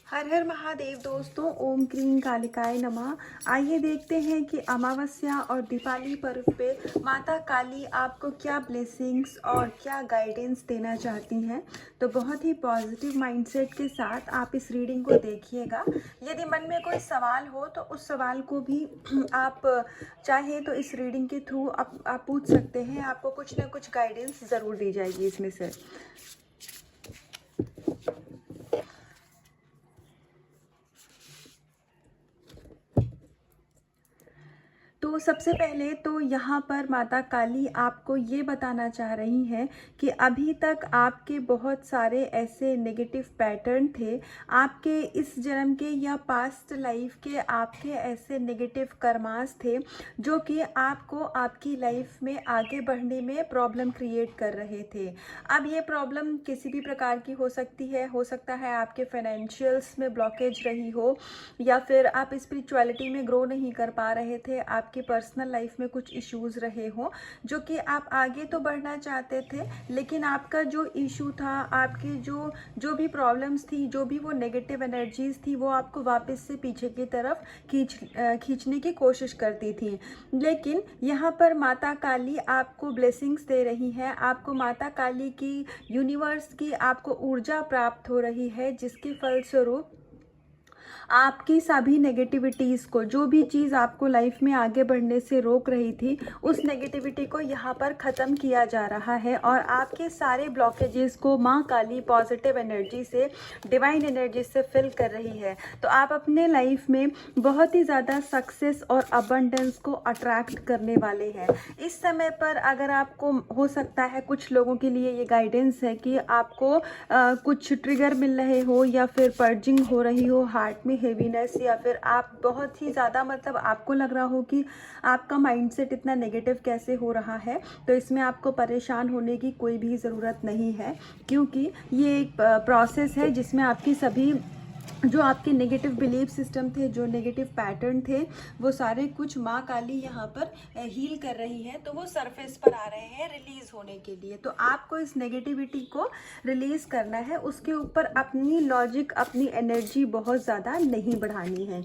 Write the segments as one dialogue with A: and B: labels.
A: हर हर महादेव दोस्तों, ओम क्रीम कालिकाय नमः। आइए देखते हैं कि अमावस्या और दीपावली पर्व पे माता काली आपको क्या ब्लेसिंग्स और क्या गाइडेंस देना चाहती हैं। तो बहुत ही पॉजिटिव माइंडसेट के साथ आप इस रीडिंग को देखिएगा। यदि मन में कोई सवाल हो तो उस सवाल को भी आप चाहें तो इस रीडिंग के थ्रू आप पूछ सकते हैं। आपको कुछ ना कुछ गाइडेंस ज़रूर दी जाएगी इसमें से। तो सबसे पहले तो यहाँ पर माता काली आपको ये बताना चाह रही हैं कि अभी तक आपके बहुत सारे ऐसे नेगेटिव पैटर्न थे, आपके इस जन्म के या पास्ट लाइफ के आपके ऐसे नेगेटिव कर्मास थे जो कि आपको आपकी लाइफ में आगे बढ़ने में प्रॉब्लम क्रिएट कर रहे थे। अब ये प्रॉब्लम किसी भी प्रकार की हो सकती है, हो सकता है आपके फाइनेंशियल्स में ब्लॉकेज रही हो, या फिर आप स्पिरिचुअलिटी में ग्रो नहीं कर पा रहे थे, आपकी पर्सनल लाइफ में कुछ इश्यूज रहे हो जो कि आप आगे तो बढ़ना चाहते थे, लेकिन आपका जो इशू था, आपकी जो भी प्रॉब्लम्स थी, जो भी वो नेगेटिव एनर्जीज थी, वो आपको वापस से पीछे की तरफ खींचने की कोशिश करती थी। लेकिन यहाँ पर माता काली आपको ब्लेसिंग्स दे रही हैं, आपको माता काली की, यूनिवर्स की आपको ऊर्जा प्राप्त हो रही है, जिसके फलस्वरूप आपकी सभी नेगेटिविटीज़ को, जो भी चीज़ आपको लाइफ में आगे बढ़ने से रोक रही थी, उस नेगेटिविटी को यहाँ पर ख़त्म किया जा रहा है और आपके सारे ब्लॉकेजेस को माँ काली पॉजिटिव एनर्जी से, डिवाइन एनर्जी से फिल कर रही है। तो आप अपने लाइफ में बहुत ही ज़्यादा सक्सेस और अबंडेंस को अट्रैक्ट करने वाले हैं। इस समय पर अगर आपको हो सकता है, कुछ लोगों के लिए ये गाइडेंस है कि आपको कुछ ट्रिगर मिल रहे हो या फिर पर्जिंग हो रही हो, हार्ट में हेवीनेस, या फिर आप बहुत ही ज़्यादा आपको लग रहा हो कि आपका माइंडसेट इतना नेगेटिव कैसे हो रहा है। तो इसमें आपको परेशान होने की कोई भी ज़रूरत नहीं है, क्योंकि ये एक प्रोसेस है जिसमें आपकी सभी जो आपके नेगेटिव बिलीफ सिस्टम थे, जो नेगेटिव पैटर्न थे, वो सारे कुछ माँ काली यहाँ पर हील कर रही है। तो वो सरफेस पर आ रहे हैं रिलीज होने के लिए। तो आपको इस नेगेटिविटी को रिलीज करना है, उसके ऊपर अपनी लॉजिक, अपनी एनर्जी बहुत ज़्यादा नहीं बढ़ानी है।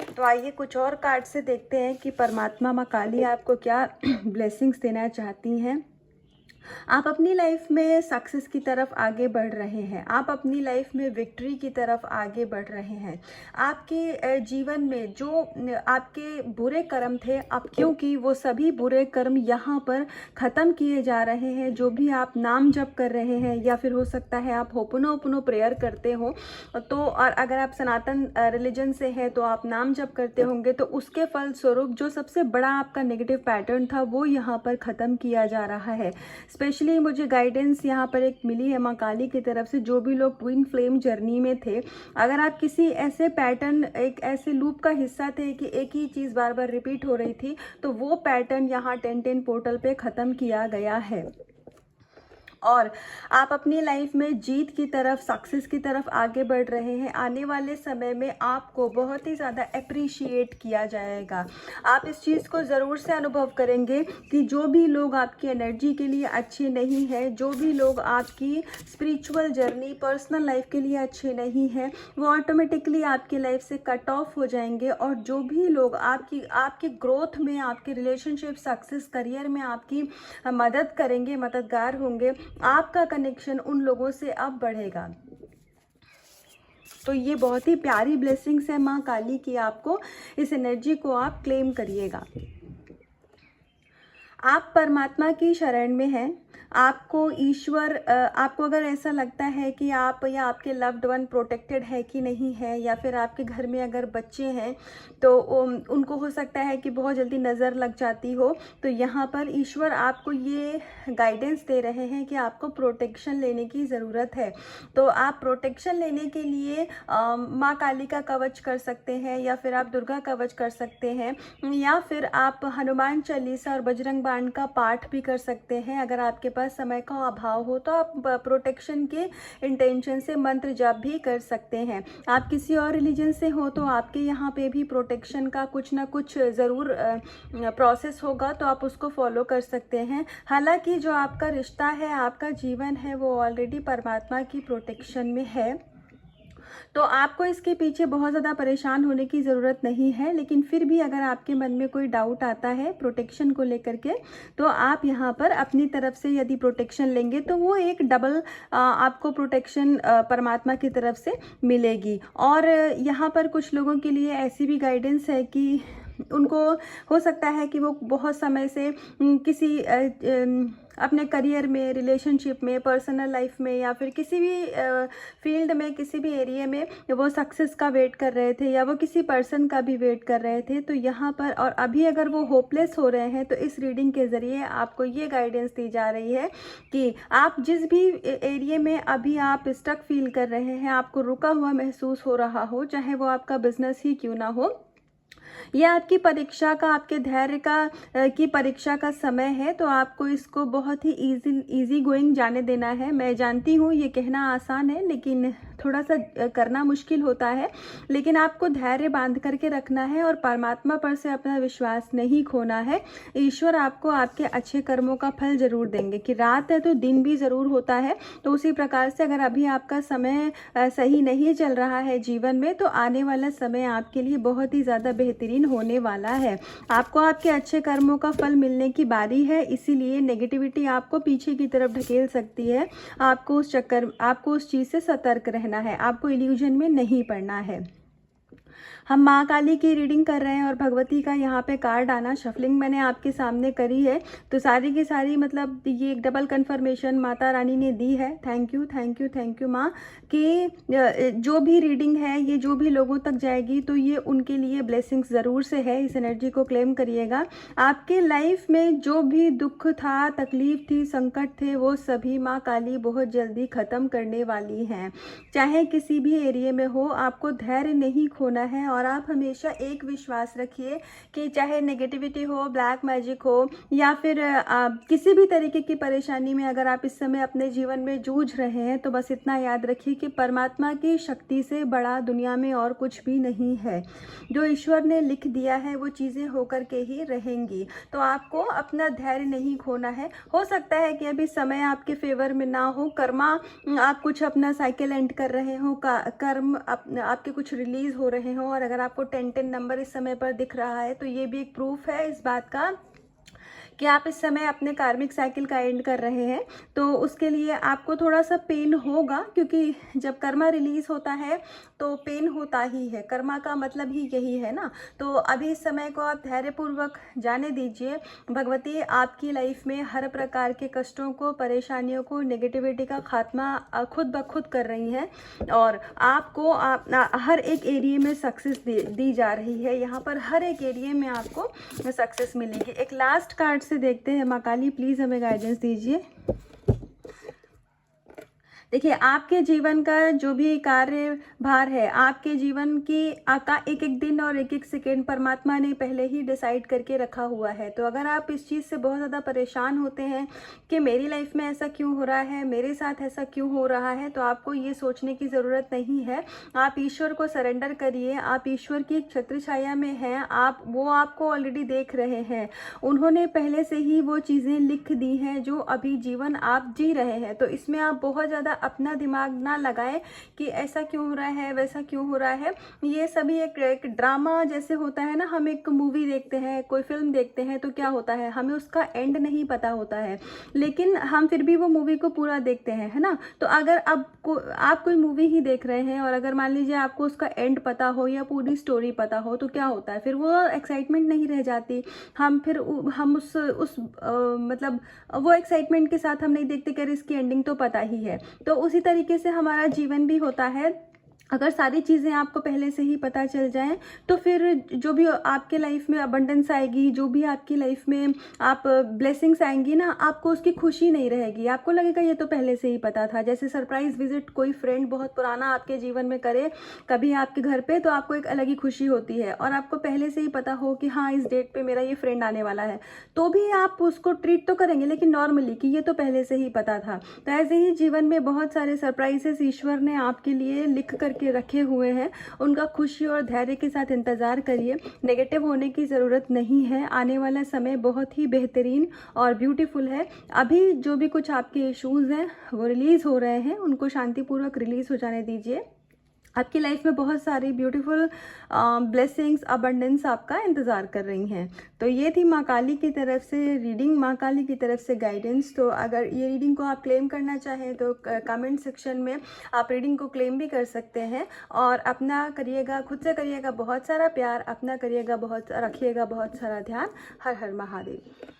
A: तो आइए कुछ और कार्ड से देखते हैं कि परमात्मा माँ काली आपको क्या ब्लेसिंग्स देना चाहती हैं। आप अपनी लाइफ में सक्सेस की तरफ आगे बढ़ रहे हैं, आप अपनी लाइफ में विक्ट्री की तरफ आगे बढ़ रहे हैं। आपके जीवन में जो आपके बुरे कर्म थे, अब क्योंकि वो सभी बुरे कर्म यहाँ पर ख़त्म किए जा रहे हैं। जो भी आप नाम जप कर रहे हैं, या फिर हो सकता है आप होपुनो प्रेयर करते हो, तो और अगर आप सनातन रिलीजन से हैं तो आप नाम जप करते होंगे, तो उसके फलस्वरूप जो सबसे बड़ा आपका नेगेटिव पैटर्न था वो यहाँ पर ख़त्म किया जा रहा है। स्पेशली मुझे गाइडेंस यहाँ पर एक मिली है माँ काली की तरफ से, जो भी लोग ट्विन फ्लेम जर्नी में थे, अगर आप किसी ऐसे पैटर्न, एक ऐसे लूप का हिस्सा थे कि एक ही चीज़ बार बार रिपीट हो रही थी, तो वो पैटर्न यहाँ 10-10 पोर्टल पे ख़त्म किया गया है और आप अपनी लाइफ में जीत की तरफ, सक्सेस की तरफ आगे बढ़ रहे हैं। आने वाले समय में आपको बहुत ही ज़्यादा अप्रिशिएट किया जाएगा। आप इस चीज़ को ज़रूर से अनुभव करेंगे कि जो भी लोग आपकी एनर्जी के लिए अच्छे नहीं हैं, जो भी लोग आपकी स्पिरिचुअल जर्नी, पर्सनल लाइफ के लिए अच्छे नहीं हैं, वो ऑटोमेटिकली आपकी लाइफ से कट ऑफ हो जाएंगे। और जो भी लोग आपकी ग्रोथ में, आपके रिलेशनशिप, सक्सेस, करियर में आपकी मदद करेंगे, मददगार होंगे, आपका कनेक्शन उन लोगों से अब बढ़ेगा। तो ये बहुत ही प्यारी ब्लेसिंग्स है माँ काली की, आपको इस एनर्जी को आप क्लेम करिएगा। आप परमात्मा की शरण में हैं। आपको ईश्वर, आपको अगर ऐसा लगता है कि आप या आपके लव्ड वन प्रोटेक्टेड है कि नहीं है, या फिर आपके घर में अगर बच्चे हैं तो उनको हो सकता है कि बहुत जल्दी नज़र लग जाती हो, तो यहाँ पर ईश्वर आपको ये गाइडेंस दे रहे हैं कि आपको प्रोटेक्शन लेने की ज़रूरत है। तो आप प्रोटेक्शन लेने के लिए माँ काली का कवच कर सकते हैं, या फिर आप दुर्गा कवच कर सकते हैं, या फिर आप हनुमान चालीसा और बजरंग बाण का पाठ भी कर सकते हैं। अगर आपके पास समय का अभाव हो तो आप प्रोटेक्शन के इंटेंशन से मंत्र जाप भी कर सकते हैं। आप किसी और रिलीजन से हो तो आपके यहाँ पे भी प्रोटेक्शन का कुछ ना कुछ ज़रूर प्रोसेस होगा, तो आप उसको फॉलो कर सकते हैं। हालांकि जो आपका रिश्ता है, आपका जीवन है, वो ऑलरेडी परमात्मा की प्रोटेक्शन में है। तो आपको इसके पीछे बहुत ज़्यादा परेशान होने की ज़रूरत नहीं है, लेकिन फिर भी अगर आपके मन में कोई डाउट आता है प्रोटेक्शन को लेकर के, तो आप यहाँ पर अपनी तरफ से यदि प्रोटेक्शन लेंगे तो वो एक डबल आपको प्रोटेक्शन परमात्मा की तरफ से मिलेगी। और यहाँ पर कुछ लोगों के लिए ऐसी भी गाइडेंस है कि उनको हो सकता है कि वो बहुत समय से किसी अपने करियर में, रिलेशनशिप में, पर्सनल लाइफ में या फिर किसी भी फील्ड में, किसी भी एरिया में वो सक्सेस का वेट कर रहे थे या वो किसी पर्सन का भी वेट कर रहे थे। तो यहाँ पर और अभी अगर वो होपलेस हो रहे हैं तो इस रीडिंग के ज़रिए आपको ये गाइडेंस दी जा रही है कि आप जिस भी एरिया में अभी आप स्टक फील कर रहे हैं, आपको रुका हुआ महसूस हो रहा हो, चाहे वो आपका बिजनेस ही क्यों ना हो, यह आपकी परीक्षा का, आपके धैर्य का की परीक्षा का समय है, तो आपको इसको बहुत ही इजी गोइंग जाने देना है। मैं जानती हूँ ये कहना आसान है, लेकिन थोड़ा सा करना मुश्किल होता है, लेकिन आपको धैर्य बांध करके रखना है और परमात्मा पर से अपना विश्वास नहीं खोना है। ईश्वर आपको आपके अच्छे कर्मों का फल जरूर देंगे। कि रात है तो दिन भी ज़रूर होता है, तो उसी प्रकार से अगर अभी आपका समय सही नहीं चल रहा है जीवन में, तो आने वाला समय आपके लिए बहुत ही ज़्यादा बेहतरीन होने वाला है। आपको आपके अच्छे कर्मों का फल मिलने की बारी है, इसीलिए नेगेटिविटी आपको पीछे की तरफ ढकेल सकती है। आपको उस चीज़ से सतर्क रहना है, आपको इल्यूजन में नहीं पड़ना है। हम माँ काली की रीडिंग कर रहे हैं और भगवती का यहाँ पे कार्ड आना, शफलिंग मैंने आपके सामने करी है, तो सारी की सारी मतलब ये एक डबल कंफर्मेशन माता रानी ने दी है। Thank you, thank you, thank you माँ, कि जो भी रीडिंग है ये जो भी लोगों तक जाएगी तो ये उनके लिए ब्लेसिंग्स ज़रूर से है। इस एनर्जी को क्लेम करिएगा। आपके लाइफ में जो भी दुख था, तकलीफ थी, संकट थे, वो सभी माँ काली बहुत जल्दी ख़त्म करने वाली हैं। चाहे किसी भी एरिया में हो, आपको धैर्य नहीं खोना है और आप हमेशा एक विश्वास रखिए कि चाहे नेगेटिविटी हो, ब्लैक मैजिक हो या फिर किसी भी तरीके की परेशानी में अगर आप इस समय अपने जीवन में जूझ रहे हैं, तो बस इतना याद रखिए कि परमात्मा की शक्ति से बड़ा दुनिया में और कुछ भी नहीं है। जो ईश्वर ने लिख दिया है वो चीज़ें होकर के ही रहेंगी, तो आपको अपना धैर्य नहीं खोना है। हो सकता है कि अभी समय आपके फेवर में ना हो, कर्मा आप कुछ अपना साइकिल एंड कर रहे हो, कर्म आपके कुछ रिलीज हो रहे हो, और अगर आपको 10-10 नंबर इस समय पर दिख रहा है तो ये भी एक प्रूफ है इस बात का कि आप इस समय अपने कार्मिक साइकिल का एंड कर रहे हैं। तो उसके लिए आपको थोड़ा सा पेन होगा, क्योंकि जब कर्मा रिलीज होता है तो पेन होता ही है। कर्मा का मतलब ही यही है ना। तो अभी इस समय को आप धैर्यपूर्वक जाने दीजिए। भगवती आपकी लाइफ में हर प्रकार के कष्टों को, परेशानियों को, नेगेटिविटी का खात्मा खुद ब खुद कर रही हैं और आपको हर एक एरिया में सक्सेस दी जा रही है। यहाँ पर हर एक एरिया में आपको सक्सेस मिलेगी। एक लास्ट कार्ड से देखते हैं। माँ काली प्लीज़ हमें गाइडेंस दीजिए। देखिए, आपके जीवन का जो भी कार्यभार है, आपके जीवन की का एक एक दिन और एक एक सेकेंड परमात्मा ने पहले ही डिसाइड करके रखा हुआ है। तो अगर आप इस चीज़ से बहुत ज़्यादा परेशान होते हैं कि मेरी लाइफ में ऐसा क्यों हो रहा है, मेरे साथ ऐसा क्यों हो रहा है, तो आपको ये सोचने की ज़रूरत नहीं है। आप ईश्वर को सरेंडर करिए। आप ईश्वर की छत्र छाया में हैं। वो आपको ऑलरेडी देख रहे हैं। उन्होंने पहले से ही वो चीज़ें लिख दी हैं जो अभी जीवन आप जी रहे हैं। तो इसमें आप बहुत ज़्यादा अपना दिमाग ना लगाएं कि ऐसा क्यों हो रहा है, वैसा क्यों हो रहा है। ये सभी एक ड्रामा जैसे होता है ना। हम एक मूवी देखते हैं, कोई फिल्म देखते हैं, तो क्या होता है, हमें उसका एंड नहीं पता होता है, लेकिन हम फिर भी वो मूवी को पूरा देखते हैं, है ना। तो अगर आप कोई मूवी ही देख रहे हैं और अगर मान लीजिए आपको उसका एंड पता हो या पूरी स्टोरी पता हो, तो क्या होता है, फिर वो एक्साइटमेंट नहीं रह जाती। हम उस मतलब वो एक्साइटमेंट के साथ हम नहीं देखते कि इसकी एंडिंग तो पता ही है। तो उसी तरीके से हमारा जीवन भी होता है। अगर सारी चीज़ें आपको पहले से ही पता चल जाएं, तो फिर जो भी आपके लाइफ में अबंडेंस आएगी, जो भी आपकी लाइफ में आप ब्लेसिंग्स आएंगी ना, आपको उसकी खुशी नहीं रहेगी। आपको लगेगा ये तो पहले से ही पता था। जैसे सरप्राइज विजिट कोई फ्रेंड बहुत पुराना आपके जीवन में करे कभी आपके घर पे, तो आपको एक अलग ही खुशी होती है। और आपको पहले से ही पता हो कि हाँ, इस डेट पे मेरा ये फ्रेंड आने वाला है, तो भी आप उसको ट्रीट तो करेंगे, लेकिन नॉर्मली, कि ये तो पहले से ही पता था। तो ऐसे ही जीवन में बहुत सारे सरप्राइजेस ईश्वर ने आपके लिए लिख कर के रखे हुए हैं। उनका खुशी और धैर्य के साथ इंतजार करिए। नेगेटिव होने की ज़रूरत नहीं है। आने वाला समय बहुत ही बेहतरीन और ब्यूटीफुल है। अभी जो भी कुछ आपके इश्यूज़ हैं वो रिलीज़ हो रहे हैं, उनको शांतिपूर्वक रिलीज़ हो जाने दीजिए। आपकी लाइफ में बहुत सारी ब्यूटीफुल ब्लेसिंग्स, अबंडेंस आपका इंतज़ार कर रही हैं। तो ये थी माँ काली की तरफ से रीडिंग, माँ काली की तरफ से गाइडेंस। तो अगर ये रीडिंग को आप क्लेम करना चाहें तो कमेंट सेक्शन में आप रीडिंग को क्लेम भी कर सकते हैं। और अपना करिएगा, खुद से करिएगा बहुत सारा प्यार, अपना करिएगा बहुत, रखिएगा बहुत सारा ध्यान। हर हर महादेव।